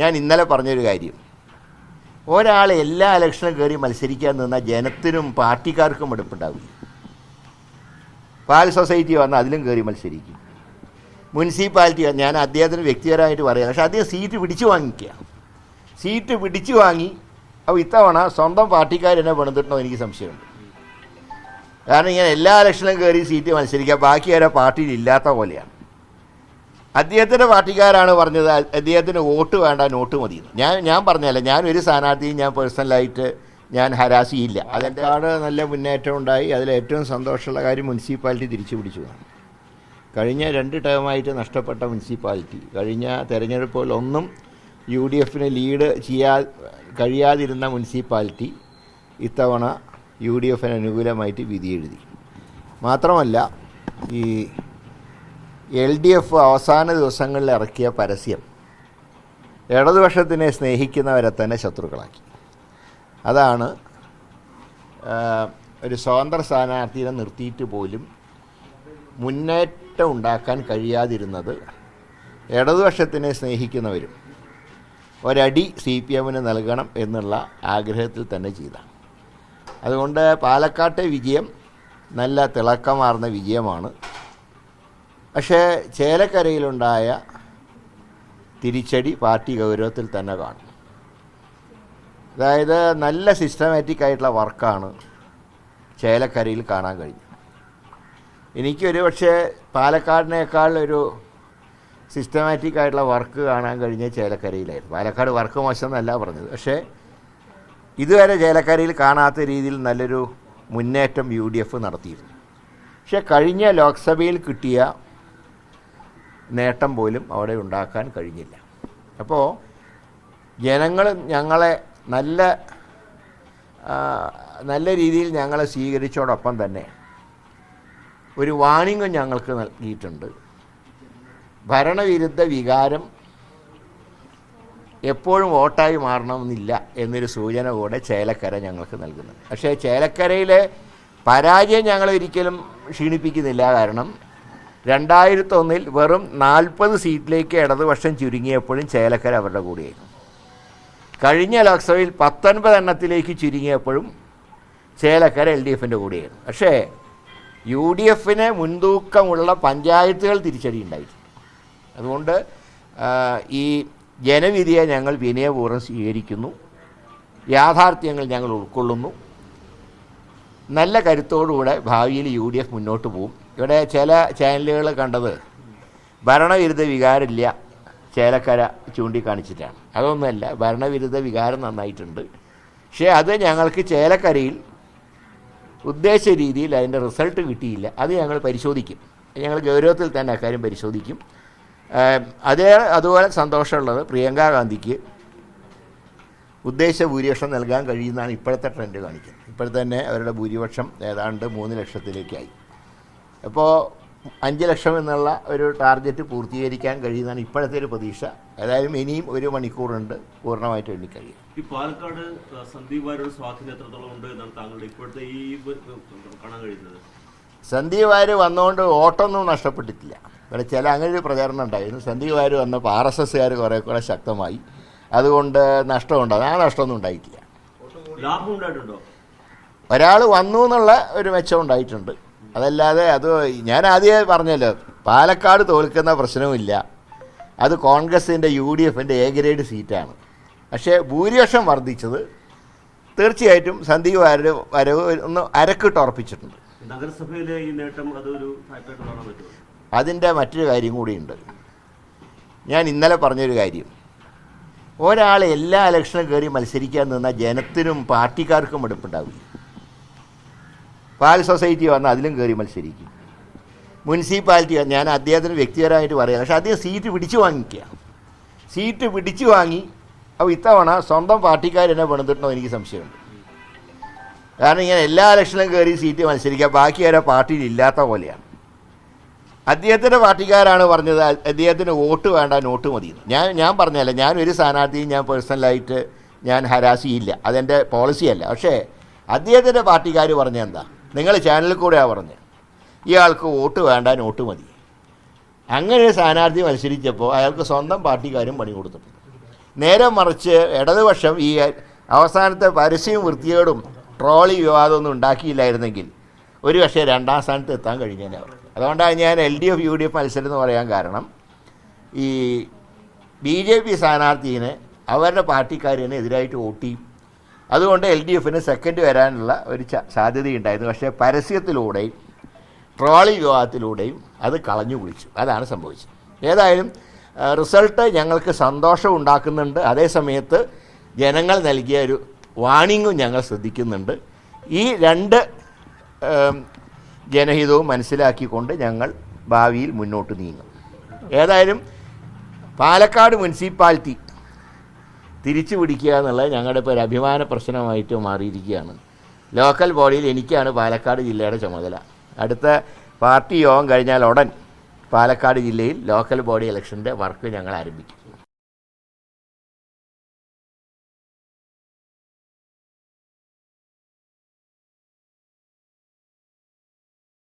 ഞാൻ ഇന്നലെ പറഞ്ഞൊരു കാര്യം, ഒരാൾ എല്ലാ ഇലക്ഷനും കയറി മത്സരിക്കാൻ നിന്നാൽ ജനത്തിനും പാർട്ടിക്കാർക്കും എടുപ്പുണ്ടാവില്ല. പാൽ സൊസൈറ്റി വന്നാൽ അതിലും കയറി മത്സരിക്കും. മുനിസിപ്പാലിറ്റി ഞാൻ അദ്ദേഹത്തിന് വ്യക്തിപരമായിട്ട് പറയാം, പക്ഷേ അദ്ദേഹം സീറ്റ് പിടിച്ചു വാങ്ങിക്കുക. സീറ്റ് പിടിച്ചു വാങ്ങി അപ്പോൾ ഇത്തവണ സ്വന്തം പാർട്ടിക്കാരെന്നെ പണിതിട്ടോ എനിക്ക് സംശയമുണ്ട്. കാരണം ഇങ്ങനെ എല്ലാ ഇലക്ഷനും കയറി സീറ്റ് മത്സരിക്കുക, ബാക്കി ആരോ പാർട്ടിയിൽ ഇല്ലാത്ത പോലെയാണ്. അദ്ദേഹത്തിൻ്റെ പാർട്ടിക്കാരാണ് പറഞ്ഞത് അദ്ദേഹത്തിന് വോട്ട് വേണ്ട, നോട്ട് മതി. ഞാൻ പറഞ്ഞല്ല, ഞാനൊരു സ്ഥാനാർത്ഥിയും ഞാൻ പേഴ്സണലായിട്ട് ഞാൻ ഹരാസ് ചെയ്യില്ല. അതിൻ്റെ നല്ല മുന്നേറ്റം ഉണ്ടായി. അതിലേറ്റവും സന്തോഷമുള്ള കാര്യം മുനിസിപ്പാലിറ്റി തിരിച്ചു പിടിച്ചതാണ്. കഴിഞ്ഞ 2 ടേമായിട്ട് നഷ്ടപ്പെട്ട മുനിസിപ്പാലിറ്റി, കഴിഞ്ഞ തെരഞ്ഞെടുപ്പുകളൊന്നും UDF ലീഡ് കഴിയാതിരുന്ന മുനിസിപ്പാലിറ്റി ഇത്തവണ UDF അനുകൂലമായിട്ട് വിധി എഴുതി. മാത്രമല്ല ഈ LDF അവസാന ദിവസങ്ങളിൽ ഇറക്കിയ പരസ്യം ഇടതുപക്ഷത്തിനെ സ്നേഹിക്കുന്നവരെ തന്നെ ശത്രുക്കളാക്കി. അതാണ് ഒരു സ്വതന്ത്ര സ്ഥാനാർത്ഥിയെ നിർത്തിയിട്ട് പോലും മുന്നേറ്റം ഉണ്ടാക്കാൻ കഴിയാതിരുന്നത് ഇടതുപക്ഷത്തിനെ സ്നേഹിക്കുന്നവരും ഒരടി CPM നൽകണം എന്നുള്ള ആഗ്രഹത്തിൽ തന്നെ ചെയ്താണ്. അതുകൊണ്ട് പാലക്കാട്ടെ വിജയം നല്ല തിളക്കമാർന്ന വിജയമാണ്. പക്ഷേ ചേലക്കരയിലുണ്ടായ തിരിച്ചടി പാർട്ടി ഗൗരവത്തിൽ തന്നെ കാണും. അതായത് നല്ല സിസ്റ്റമാറ്റിക് ആയിട്ടുള്ള വർക്കാണ് ചേലക്കരയിൽ കാണാൻ കഴിഞ്ഞത്. എനിക്കൊരു പക്ഷേ പാലക്കാടിനേക്കാൾ ഒരു സിസ്റ്റമാറ്റിക് ആയിട്ടുള്ള വർക്ക് കാണാൻ കഴിഞ്ഞ ചേലക്കരയിലായിരുന്നു. പാലക്കാട് വർക്ക് മോശം എന്നല്ല പറഞ്ഞത്, പക്ഷേ ഇതുവരെ ചേലക്കരയിൽ കാണാത്ത രീതിയിൽ നല്ലൊരു മുന്നേറ്റം UDF നടത്തിയിരുന്നു. പക്ഷേ കഴിഞ്ഞ ലോക്സഭയിൽ കിട്ടിയ നേട്ടം പോലും അവിടെ ഉണ്ടാക്കാൻ കഴിഞ്ഞില്ല. അപ്പോൾ ജനങ്ങൾ ഞങ്ങളെ നല്ല രീതിയിൽ ഞങ്ങളെ സ്വീകരിച്ചതോടൊപ്പം തന്നെ ഒരു വാണിംഗും ഞങ്ങൾക്ക് നൽകിയിട്ടുണ്ട്. ഭരണവിരുദ്ധ വികാരം എപ്പോഴും വോട്ടായി മാറണമെന്നില്ല എന്നൊരു സൂചന കൂടെ ചേലക്കര ഞങ്ങൾക്ക് നൽകുന്നുണ്ട്. പക്ഷേ ചേലക്കരയിലെ പരാജയം ഞങ്ങളൊരിക്കലും ക്ഷീണിപ്പിക്കുന്നില്ല. കാരണം 2001 വെറും 40 സീറ്റിലേക്ക് ഇടതുപക്ഷം ചുരുങ്ങിയപ്പോഴും ചേലക്കര അവരുടെ കൂടെയായിരുന്നു. കഴിഞ്ഞ ലോക്സഭയിൽ 19 എണ്ണത്തിലേക്ക് ചുരുങ്ങിയപ്പോഴും ചേലക്കര LDFൻ്റെ കൂടെയായിരുന്നു. പക്ഷേ UDF മുൻതൂക്കമുള്ള പഞ്ചായത്തുകൾ തിരിച്ചടി ഉണ്ടായിട്ടുണ്ട്. അതുകൊണ്ട് ഈ ജനവിധിയെ ഞങ്ങൾ വിനയപൂർവ്വം സ്വീകരിക്കുന്നു. യാഥാർത്ഥ്യങ്ങൾ ഞങ്ങൾ ഉൾക്കൊള്ളുന്നു. നല്ല കരുത്തോടുകൂടെ ഭാവിയിൽ UDF മുന്നോട്ട് പോകും. ഇവിടെ ചില ചാനലുകൾ കണ്ടത് ഭരണവിരുദ്ധ വികാരമില്ല ചേലക്കര ചൂണ്ടിക്കാണിച്ചിട്ടാണ്. അതൊന്നുമല്ല, ഭരണവിരുദ്ധ വികാരം നന്നായിട്ടുണ്ട്. പക്ഷേ അത് ഞങ്ങൾക്ക് ചേലക്കരയിൽ ഉദ്ദേശിച്ച രീതിയിൽ അതിൻ്റെ റിസൾട്ട് കിട്ടിയില്ല. അത് ഞങ്ങൾ പരിശോധിക്കും. ഞങ്ങൾ ഗൗരവത്തിൽ തന്നെ അക്കാര്യം പരിശോധിക്കും. അതുപോലെ സന്തോഷമുള്ളത് പ്രിയങ്കാ ഗാന്ധിക്ക് ഉദ്ദേശ ഭൂരിപക്ഷം നൽകാൻ കഴിയുന്നതാണ് ഇപ്പോഴത്തെ ട്രെൻഡ് കാണിക്കുന്നത്. ഇപ്പോഴത്തെ തന്നെ അവരുടെ ഭൂരിപക്ഷം ഏതാണ്ട് 3 ലക്ഷത്തിലേക്കായി. അപ്പോൾ 5 ലക്ഷം എന്നുള്ള ഒരു ടാർഗറ്റ് പൂർത്തീകരിക്കാൻ കഴിയുന്നതാണ് ഇപ്പോഴത്തെ ഒരു പ്രതീക്ഷ. ഏതായാലും ഇനിയും 1 മണിക്കൂറുണ്ട് പൂർണ്ണമായിട്ട് എണ്ണിക്കഴിയും. ഈ പാലക്കാട് സന്ദീപ് വാര്യരുടെ സ്വാധീനം എത്രത്തോളം ഉണ്ട് എന്നാണ് താങ്കളുടെ ഇപ്പോഴത്തെ ഈ കാണാൻ കഴിയുന്നത്? സന്ദീപ് വാര്യർ വന്നുകൊണ്ട് വോട്ടൊന്നും നഷ്ടപ്പെട്ടിട്ടില്ല. ഇവിടെ അങ്ങനെ ഒരു പ്രചാരണം ഉണ്ടായിരുന്നു. സന്ദീപ് വാര്യർ വന്നപ്പോൾ RSSകാർ കുറേ കൂടെ ശക്തമായി. അതുകൊണ്ട് നഷ്ടമുണ്ടാകും. ആ നഷ്ടമൊന്നും ഉണ്ടായിട്ടില്ല. ലാഭം ഉണ്ടായിട്ടുണ്ടോ? ഒരാൾ വന്നു എന്നുള്ള ഒരു മെച്ചം ഉണ്ടായിട്ടുണ്ട്. അതല്ലാതെ അത് ഞാൻ ആദ്യമേ പറഞ്ഞല്ലോ, പാലക്കാട് തോൽക്കുന്ന പ്രശ്നവുമില്ല. അത് കോൺഗ്രസിൻ്റെ UDFൻ്റെ A ഗ്രേഡ് സീറ്റാണ്. പക്ഷേ ഭൂരിപക്ഷം വർദ്ധിച്ചത് തീർച്ചയായിട്ടും സന്ദീപ് വാര്യരുടെ വരവ് ഒന്ന് അരക്കിട്ട് ഉറപ്പിച്ചിട്ടുണ്ട്. നഗരസഭയിലെ ഈ നേട്ടം അതൊരു ഫാക്ടറായിട്ട് കാണാൻ പറ്റുമോ? അതിൻ്റെ മറ്റൊരു കാര്യം കൂടിയുണ്ട്. ഞാൻ ഇന്നലെ പറഞ്ഞൊരു കാര്യം, ഒരാൾ എല്ലാ ഇലക്ഷനും കയറി മത്സരിക്കാൻ നിന്നാൽ ജനത്തിനും പാർട്ടിക്കാർക്കും എടുപ്പുണ്ടാവില്ല. പാൽ സൊസൈറ്റി വന്നാൽ അതിലും കയറി മത്സരിക്കും. മുനിസിപ്പാലിറ്റി ഞാൻ അദ്ദേഹത്തിന് വ്യക്തിപരമായിട്ട് പറയാം, പക്ഷേ അദ്ദേഹം സീറ്റ് പിടിച്ചു വാങ്ങിക്കുക. സീറ്റ് പിടിച്ചു വാങ്ങി അപ്പോൾ ഇത്തവണ സ്വന്തം പാർട്ടിക്കാരെന്നെ പണിതിട്ടോ എനിക്ക് സംശയമുണ്ട്. കാരണം ഇങ്ങനെ എല്ലാ ഇലക്ഷനും കയറി സീറ്റ് മത്സരിക്കുക, ബാക്കി ആരോ പാർട്ടിയിൽ ഇല്ലാത്ത പോലെയാണ്. അദ്ദേഹത്തിൻ്റെ പാർട്ടിക്കാരാണ് പറഞ്ഞത് അദ്ദേഹത്തിന് വോട്ട് വേണ്ട, നോട്ട് മതി. ഞാൻ പറഞ്ഞല്ല, ഞാനൊരു സ്ഥാനാർത്ഥിയും ഞാൻ പേഴ്സണലായിട്ട് ഞാൻ ഹരാസ് ചെയ്യില്ല. അതെൻ്റെ പോളിസിയല്ല. പക്ഷേ അദ്ദേഹത്തിൻ്റെ പാർട്ടിക്കാർ പറഞ്ഞത് എന്താ, നിങ്ങൾ ചാനലിൽ കൂടെയാണ് പറഞ്ഞത് ഇയാൾക്ക് വോട്ട് വേണ്ട, നോട്ട് മതി. അങ്ങനെ ഒരു സ്ഥാനാർത്ഥി മത്സരിച്ചപ്പോൾ അയാൾക്ക് സ്വന്തം പാർട്ടിക്കാരും പണി കൊടുത്തിട്ടുണ്ട്. നേരെ മറിച്ച് ഇടതുപക്ഷം ഈ അവസാനത്തെ പരസ്യവും വൃത്തികേടും ട്രോളി വിവാദമൊന്നും ഉണ്ടാക്കിയില്ലായിരുന്നെങ്കിൽ ഒരു പക്ഷേ രണ്ടാം സ്ഥാനത്ത് എത്താൻ കഴിഞ്ഞേനെ അവർ. അതുകൊണ്ടാണ് ഞാൻ LDF UDF മത്സരം എന്ന് പറയാൻ കാരണം, ഈ BJP സ്ഥാനാർത്ഥിനെ അവരുടെ പാർട്ടിക്കാരനെ എതിരായിട്ട് വോട്ട് ചെയ്യും. അതുകൊണ്ട് LDFന് സെക്കൻഡ് വരാനുള്ള ഒരു സാധ്യതയുണ്ടായിരുന്നു. പക്ഷേ പരസ്യത്തിലൂടെയും ട്രോളി വിവാദത്തിലൂടെയും അത് കളഞ്ഞു കുളിച്ചു. അതാണ് സംഭവിച്ചത്. ഏതായാലും റിസൾട്ട് ഞങ്ങൾക്ക് സന്തോഷം ഉണ്ടാക്കുന്നുണ്ട്. അതേസമയത്ത് ജനങ്ങൾ നൽകിയ ഒരു വാണിങ്ങും ഞങ്ങൾ ശ്രദ്ധിക്കുന്നുണ്ട്. ഈ രണ്ട് ജനഹിതവും മനസ്സിലാക്കിക്കൊണ്ട് ഞങ്ങൾ ഭാവിയിൽ മുന്നോട്ട് നീങ്ങും. ഏതായാലും പാലക്കാട് മുനിസിപ്പാലിറ്റി തിരിച്ചു പിടിക്കുക എന്നുള്ളത് ഞങ്ങളുടെ ഇപ്പോൾ ഒരു അഭിമാന പ്രശ്നമായിട്ട് മാറിയിരിക്കുകയാണ്. ലോക്കൽ ബോഡിയിൽ എനിക്കാണ് പാലക്കാട് ജില്ലയുടെ ചുമതല. അടുത്ത പാർട്ടി യോഗം കഴിഞ്ഞാൽ ഉടൻ പാലക്കാട് ജില്ലയിൽ ലോക്കൽ ബോഡി ഇലക്ഷൻ്റെ വർക്ക് ഞങ്ങൾ ആരംഭിക്കും.